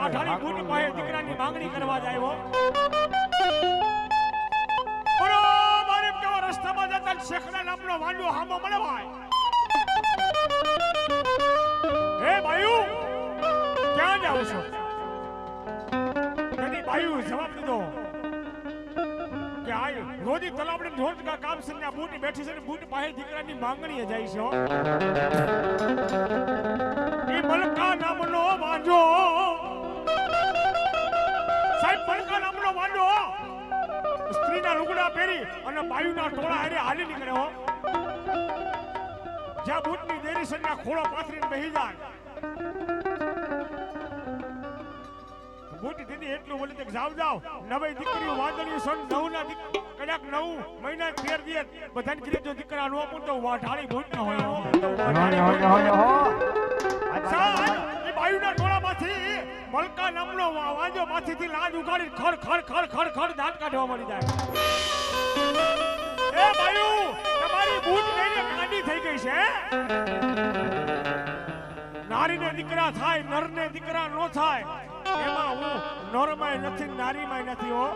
વાઠાની boot પાસે દીકરાની માંગણી કરવા જાય હો બરોબર એમ કેવો રસ્તામાં જતા શેખના નામનો વાંડો હામો મળે ભાઈ હે બાયુ ક્યાં જાવ છો કદી બાયુ જવાબ દીધો કે આય રોજી તલાવડે રોજ કામ સન્યા બૂટી બેઠી છે ને બૂટ પાસે દીકરાની માંગણીએ જાય છે એ મલકા નામનો વાંજો સાહેબ મલકા નામનો વાંજો સ્ત્રીના લુગડા પહેરી અને બાયુના ટોળા હારે હાલી નીકળે હો જ્યાં બૂટની દેરી સન્યા ખોળો પાથરીને બેહી જાય બૂટી દીદી એટલું બોલી કે જાવ નવી દીકરીઓ વાંદળીઓ સન 9 ના કદાચ 9 મહિના 13 દિવસ બધાને કીધે જો દીકરા નો આપું તો વાઢાળી બૂટ ન હોય અચ્છા એ બાયુના ટોળામાંથી મલકા નામનો વાંજો માથીથી લાજ ઉગાડી ખડ દાંત કાઢવા મળી જાય એ બાયુ તમારી બૂટ લઈને કાઢી થઈ ગઈ છે નારીને દીકરા થાય નરને દીકરા નો થાય એમાં હું નરમાય નથી નારીમાય નથી હો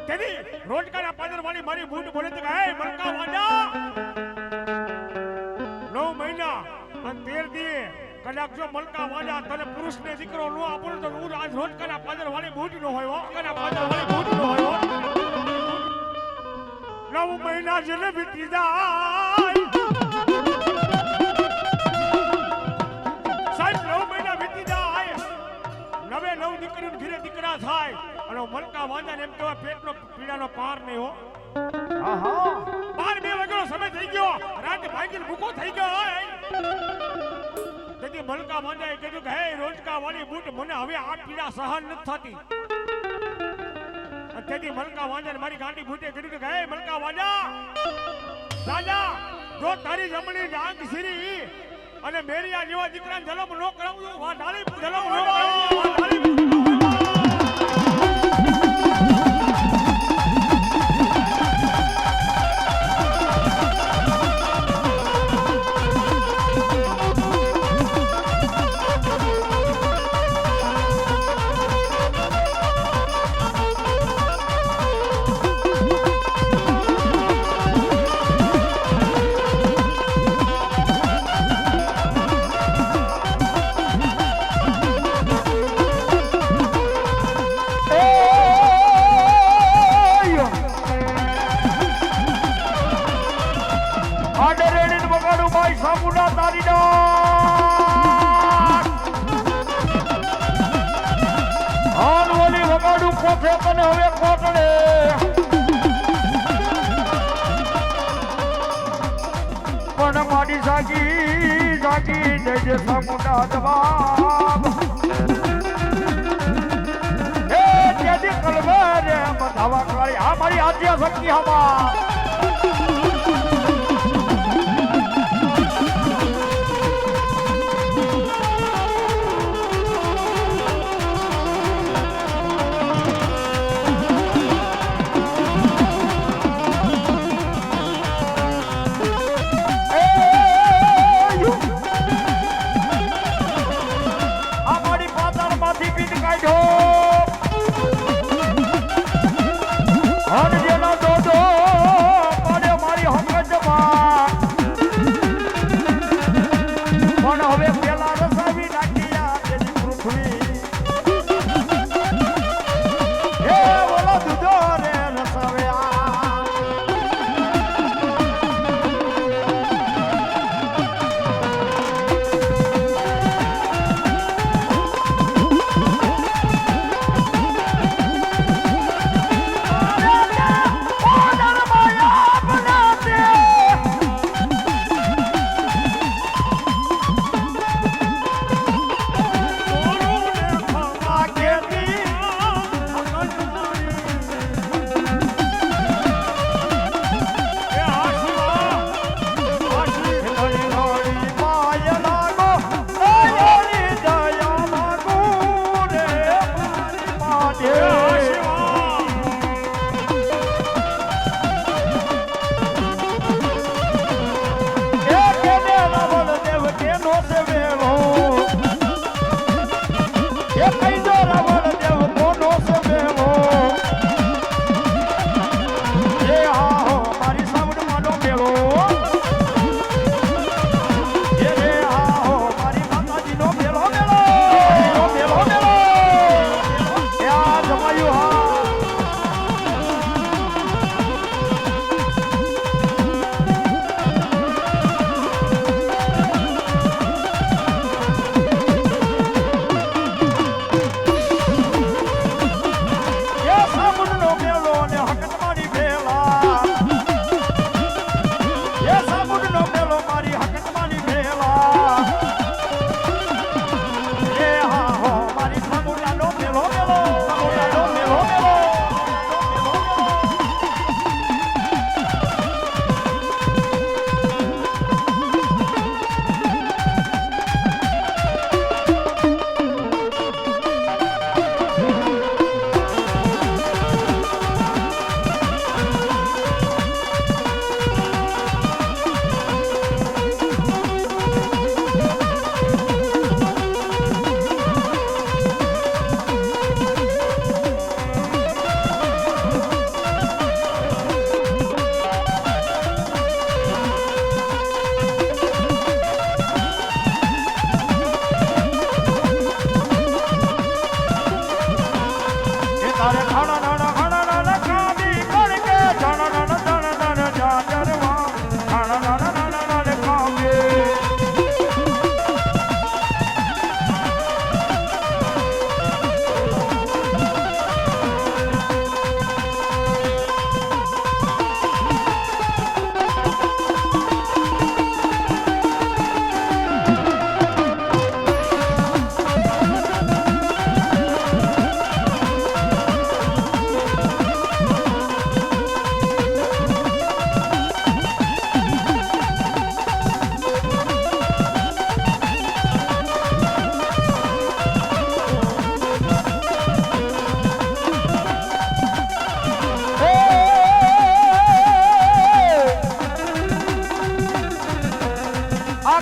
તેની રોજકાના પાદર વાળી મારી બૂટ બોલે તો હે મલકા વાંડા 9 મહિના અને 13 દી કદાચ જો મલકા વાંડા તને પુરુષને દીકરો નો આપો તો હું આજ રોજકાના પાદર વાળી બૂટ નો હોય હો કાના પાદર વાળી બૂટ નો હોય હો 9 મહિના જેને વીતી જાય દીકરીઓ ઘરે દીકરા થાય અને મલકા વાંદાને એમ કહેવાય પેટનો પીડાનો પાર નહીં હો આહા 12 વાગ્યાનો સમય થઈ ગયો રાત ભાગીને ભૂખો થઈ ગયો તેથી મલકા વાંદાએ કીધું કે હે રોજકા વાળી બૂટ મને હવે આ પીડા સહન નથી થતી તેથી મલકા વાંદાને મારી ગાંડી બૂટે કીધું કે હે મલકા વાંદા રાજા જો તારી જમણી ડાંગ સિરી અને મેરિયા જેવા દીકરાને જલમ નો કરાવું વા ડાળી જલમ નો કરાવું ડાળી સામુંડા જવાબ હે જેદી કલવે રે બધાવા કાળી આ મારી આદ્યા શક્તિ હવા એ કઈ જો રાવણ દેવ કોનો છે બેવો એ હા હો મારી સાવડ માનો મેળો એ રે હા હો મારી માતાજીનો મેળો મેળો મેળો મેળો એ આ જમાયું હા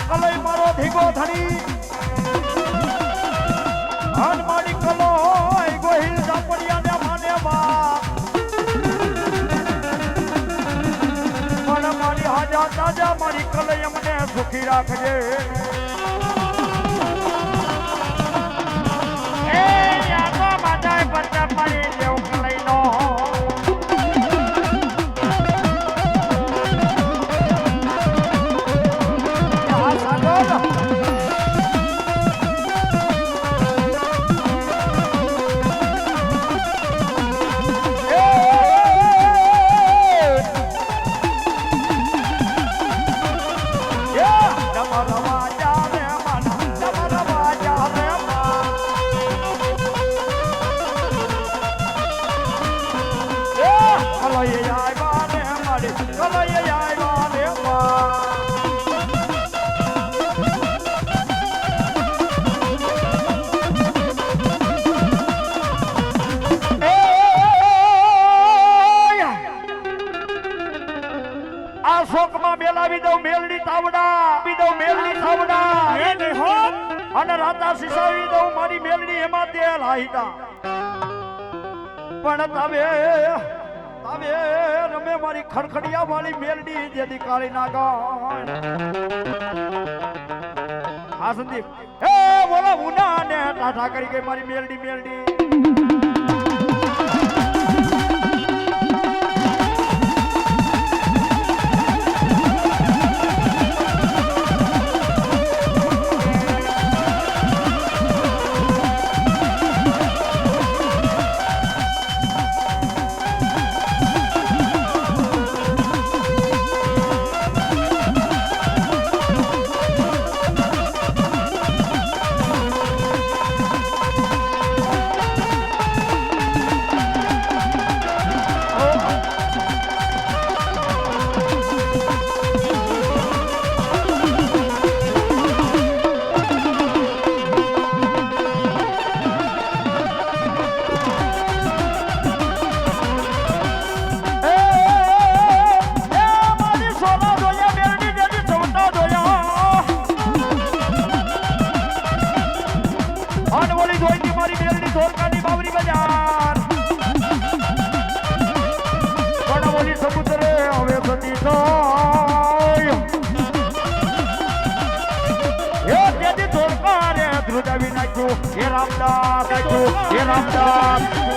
કલઈ મારો ભીગો ધણી હન મારી કલો ગોહિલ જાપડિયા ને માને બા પણ મારી હાજા તાજા મારી કલઈ અમને સુખી રાખજે એ યાદો માજાય બચ્ચા મારી દેવ કલઈ નો શોકમાં બેલાવી દઉં મેલડી તાવડા મેલડી તાવડા અને રાતા સિસાવી દઉં મારી મેલડી એમાં તેલ હાઈતા પણ તમે રમે મારી ખડખડિયા વાળી મેલડી જેદી કાળી નાગા આ સંદીપ એ બોલો ઉના ને ટાટા કરી ગઈ મારી મેલડી મારી મેલડી ધોળકાની બાવરી બજાર પણ બોલી સમુદ્રે હવે સતી થાય હે તેથી ધોળકા રે ધ્રુજાવી નાખ્યું હે રામદાસ હે રામદાસ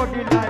ઓઢી